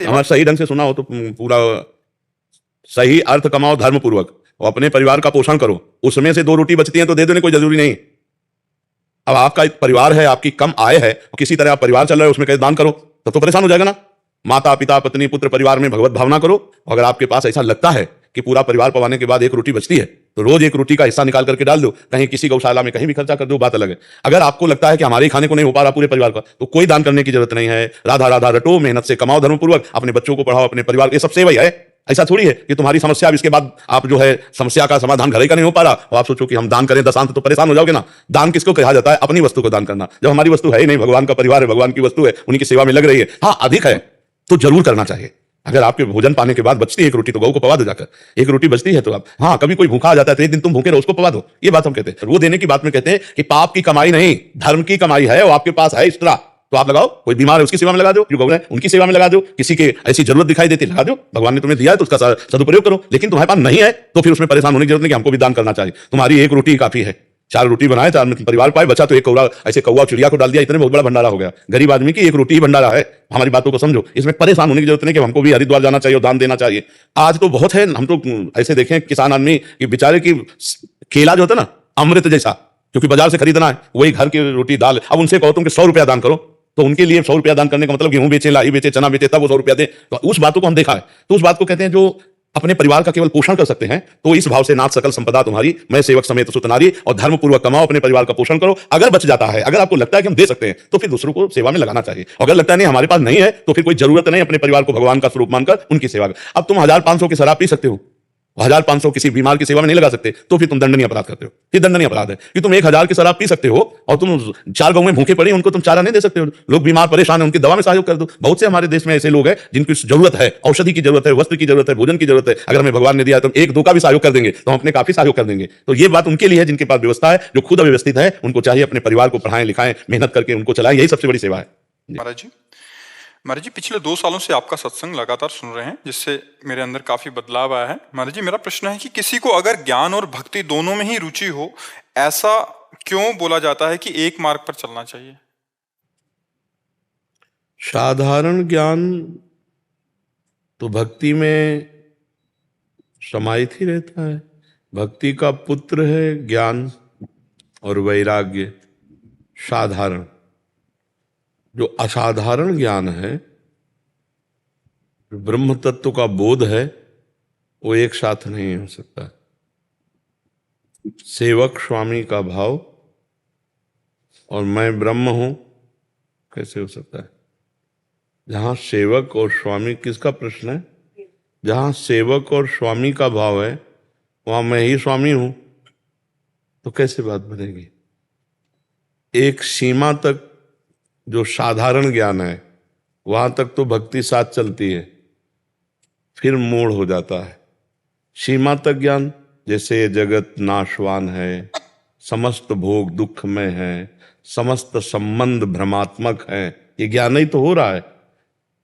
हमारा सही ढंग से सुना हो तो पूरा सही अर्थ कमाओ धर्म पूर्वक और अपने परिवार का पोषण करो। उसमें से 2 रोटी बचती हैं तो दे देने कोई जरूरी नहीं। अब आपका एक परिवार है, आपकी कम आय है और किसी तरह आप परिवार चल रहे हो, उसमें कैसे दान करो तब तो परेशान हो जाएगा ना। माता पिता पत्नी पुत्र परिवार में भगवत भावना करो। अगर आपके पास ऐसा लगता है कि पूरा परिवार पवाने के बाद 1 रोटी बचती है तो रोज 1 रोटी का हिस्सा निकाल करके डाल दो, कहीं किसी गौशाला में कहीं भी खर्चा कर दो, बात अलग है। अगर आपको लगता है कि हमारे खाने को नहीं हो पा रहा पूरे परिवार का, तो कोई दान करने की जरूरत नहीं है। राधा राधा रटो, मेहनत से कमाओ धर्मपूर्वक, अपने बच्चों को पढ़ाओ, अपने परिवार, ये सब सेवा ही है। ऐसा थोड़ी है कि तुम्हारी समस्या अब इसके बाद आप जो है समस्या का समाधान घर ही का नहीं हो पा रहा और आप सोचो कि हम दान करें दशांत, तो परेशान हो जाओगे ना। दान किसको कहा जाता है? अपनी वस्तु को दान करना। जब हमारी वस्तु है ही नहीं, भगवान का परिवार है, भगवान की वस्तु है, उनकी सेवा में लग रही है, हाँ अधिक है तो जरूर करना चाहिए। अगर आपके भोजन पाने के बाद बचती है 1 रोटी तो गौ को पवा दो जाकर। 1 रोटी बचती है तो आप, हाँ कभी कोई भूखा आ जाता है तो एक दिन तुम भूखे रहो, उसको पवा दो, ये बात हम कहते हैं। वो देने की बात में कहते हैं कि पाप की कमाई नहीं, धर्म की कमाई है, वो आपके पास है एक्स्ट्रा तो आप लगाओ। कोई बीमार है उसकी सेवा में लगा दो, जो गौ है उनकी सेवा में लगा दो, किसी के ऐसी जरूरत दिखाई देती लगा दो। भगवान ने तुम्हें दिया है तो उसका सदुपयोग करो। लेकिन तुम्हारे पास नहीं है तो फिर उसमें परेशान होने की जरूरत नहीं कि हमको भी दान करना चाहिए। तुम्हारी 1 रोटी काफी है, 4 रोटी बनाए, 4 में परिवार पाए, बचा तो 1 कौवा, ऐसे कौवा चिड़िया को डाल दिया, इतने बहुत बड़ा भंडारा हो गया। गरीब आदमी की 1 रोटी ही भंडारा है। हमारी बातों को समझो, इसमें परेशान होने की जरूरत नहीं कि हमको भी हरिद्वार जाना चाहिए और दान देना चाहिए। आज तो बहुत है, हम तो ऐसे देखें किसान आदमी कि बेचारे की केला जो होता है ना अमृत जैसा, क्योंकि बाजार से खरीदना है, वही घर की रोटी दाल। अब उनसे कहो तुम 100 रुपया दान करो तो उनके लिए 100 रुपया दान करने का मतलब गेहूं बेचे, लाई बेचे, चना बेचे, तब वो 100 रुपया दे। तो उस बातों को हम देखा है। तो उस बात को कहते हैं जो अपने परिवार का केवल पोषण कर सकते हैं। तो इस भाव से नाथ सकल संपदा तुम्हारी, मैं सेवक समेत सुत नारी, और धर्म पूर्वक कमाओ, अपने परिवार का पोषण करो। अगर बच जाता है, अगर आपको लगता है कि हम दे सकते हैं तो फिर दूसरों को सेवा में लगाना चाहिए। अगर लगता है नहीं हमारे पास नहीं है तो फिर कोई जरूरत नहीं, अपने परिवार को भगवान का स्वरूप मानकर उनकी सेवा कर। अब तुम 1500 की शराब पी सकते हो, 1500 किसी बीमार की सेवा में नहीं लगा सकते तो फिर तुम दंडनीय अपराध करते हो। फिर दंडनीय अपराध है कि तुम 1000 की शराब पी सकते हो और तुम 4 गांव में भूखे पड़े उनको तुम चारा नहीं दे सकते हो। लोग बीमार परेशान है, उनकी दवा में सहयोग कर दो। बहुत से हमारे देश में ऐसे लोग हैं जिनकी जरूरत है, औषधि की जरूरत है, वस्त्र की जरूरत है, भोजन की जरूरत है। अगर हमें भगवान ने दिया है तो 1-2 का भी सहयोग कर देंगे तो हम अपने काफी सहयोग कर देंगे। तो ये बात उनके लिए है जिनके पास व्यवस्था है। जो खुद अव्यवस्थित है उनको चाहिए अपने परिवार को पढ़ाएं लिखाएं, मेहनत करके उनको चलाएं, यही सबसे बड़ी सेवा है। महाराज जी पिछले 2 सालों से आपका सत्संग लगातार सुन रहे हैं, जिससे मेरे अंदर काफी बदलाव आया है। महाराज जी मेरा प्रश्न है कि किसी को अगर ज्ञान और भक्ति दोनों में ही रुचि हो, ऐसा क्यों बोला जाता है कि एक मार्ग पर चलना चाहिए? साधारण ज्ञान तो भक्ति में समाहित ही रहता है। भक्ति का पुत्र है ज्ञान और वैराग्य। साधारण, जो असाधारण ज्ञान है, ब्रह्म तत्व का बोध है, वो एक साथ नहीं हो सकता। सेवक स्वामी का भाव और मैं ब्रह्म हूं कैसे हो सकता है? जहां सेवक और स्वामी, किसका प्रश्न है? जहां सेवक और स्वामी का भाव है वहां मैं ही स्वामी हूं, तो कैसे बात बनेगी? एक सीमा तक जो साधारण ज्ञान है वहां तक तो भक्ति साथ चलती है, फिर मोड़ हो जाता है। सीमा तक ज्ञान, जैसे जगत नाशवान है, समस्त भोग दुख में है, समस्त संबंध भ्रमात्मक है, ये ज्ञान ही तो हो रहा है।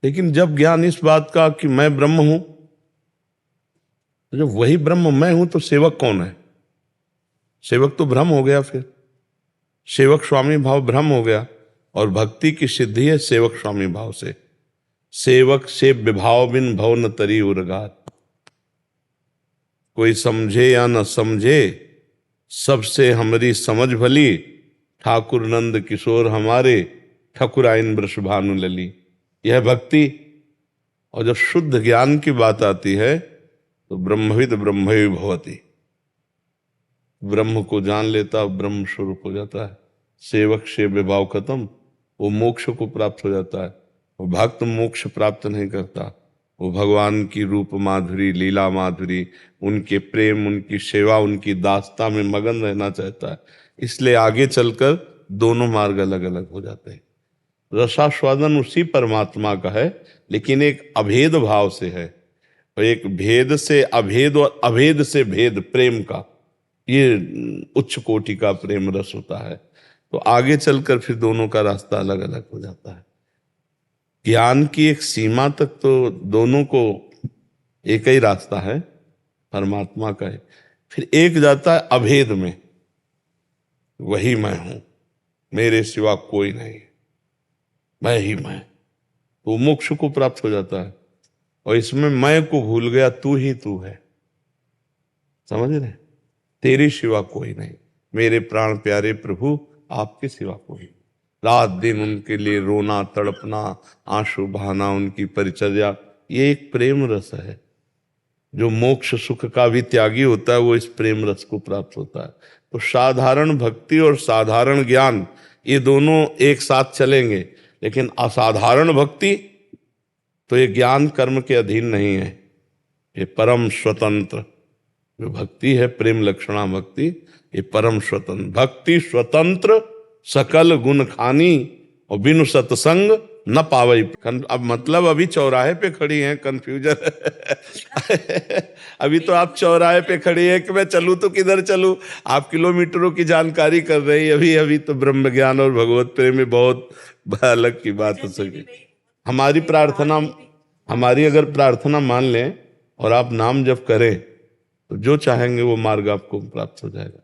लेकिन जब ज्ञान इस बात का कि मैं ब्रह्म हूं, तो जब वही ब्रह्म मैं हूं तो सेवक कौन है? सेवक तो भ्रम हो गया। फिर सेवक स्वामी भाव भ्रम हो गया। और भक्ति की सिद्धि है सेवक स्वामी भाव से। सेवक से विभाव बिन भव न तरी उर्गात। कोई समझे या न समझे, सबसे हमारी समझ भली, ठाकुर नंद किशोर हमारे, ठकुराइन वृष भानु लली। यह भक्ति। और जब शुद्ध ज्ञान की बात आती है तो ब्रह्मविद ब्रह्मैव भवति। ब्रह्म को जान लेता, ब्रह्म स्वरूप हो जाता है। सेवक से विभाव खत्म, वो मोक्ष को प्राप्त हो जाता है। वो भक्त मोक्ष प्राप्त नहीं करता, वो भगवान की रूप माधुरी, लीला माधुरी, उनके प्रेम, उनकी सेवा, उनकी दास्ता में मगन रहना चाहता है। इसलिए आगे चलकर दोनों मार्ग अलग अलग हो जाते हैं। रसास्वादन उसी परमात्मा का है, लेकिन एक अभेद भाव से है, और एक भेद से अभेद और अभेद से भेद प्रेम का, ये उच्च कोटि का प्रेम रस होता है। तो आगे चलकर फिर दोनों का रास्ता अलग अलग हो जाता है। ज्ञान की एक सीमा तक तो दोनों को एक ही रास्ता है, परमात्मा का है। फिर एक जाता है अभेद में, वही मैं हूं, मेरे सिवा कोई नहीं, मैं ही मैं, तो मोक्ष को प्राप्त हो जाता है। और इसमें मैं को भूल गया, तू ही तू है। समझ रहे? तेरी सिवा कोई नहीं, मेरे प्राण प्यारे प्रभु आपके सिवा कोई नहीं। रात दिन उनके लिए रोना तड़पना, आंसू बहाना, उनकी परिचर्या, ये एक प्रेम रस है। जो मोक्ष सुख का भी त्यागी होता है वो इस प्रेम रस को प्राप्त होता है। तो साधारण भक्ति और साधारण ज्ञान ये दोनों एक साथ चलेंगे, लेकिन असाधारण भक्ति तो ये ज्ञान कर्म के अधीन नहीं है, ये परम स्वतंत्र जो भक्ति है, प्रेम लक्षणा भक्ति, ये परम स्वतंत्र भक्ति, स्वतंत्र सकल गुण खानी और बिनु सत्संग न पावई। अब मतलब अभी चौराहे पे खड़ी हैं, कंफ्यूजन अभी तो आप चौराहे पे खड़ी है कि मैं चलूं तो किधर चलूं, आप किलोमीटरों की जानकारी कर रही। अभी अभी तो ब्रह्म ज्ञान और भगवत प्रेम में बहुत अलग की बात हो सके। हमारी प्रार्थना, हमारी अगर प्रार्थना मान लें और आप नाम जप करें तो जो चाहेंगे वो मार्ग आपको प्राप्त हो जाएगा।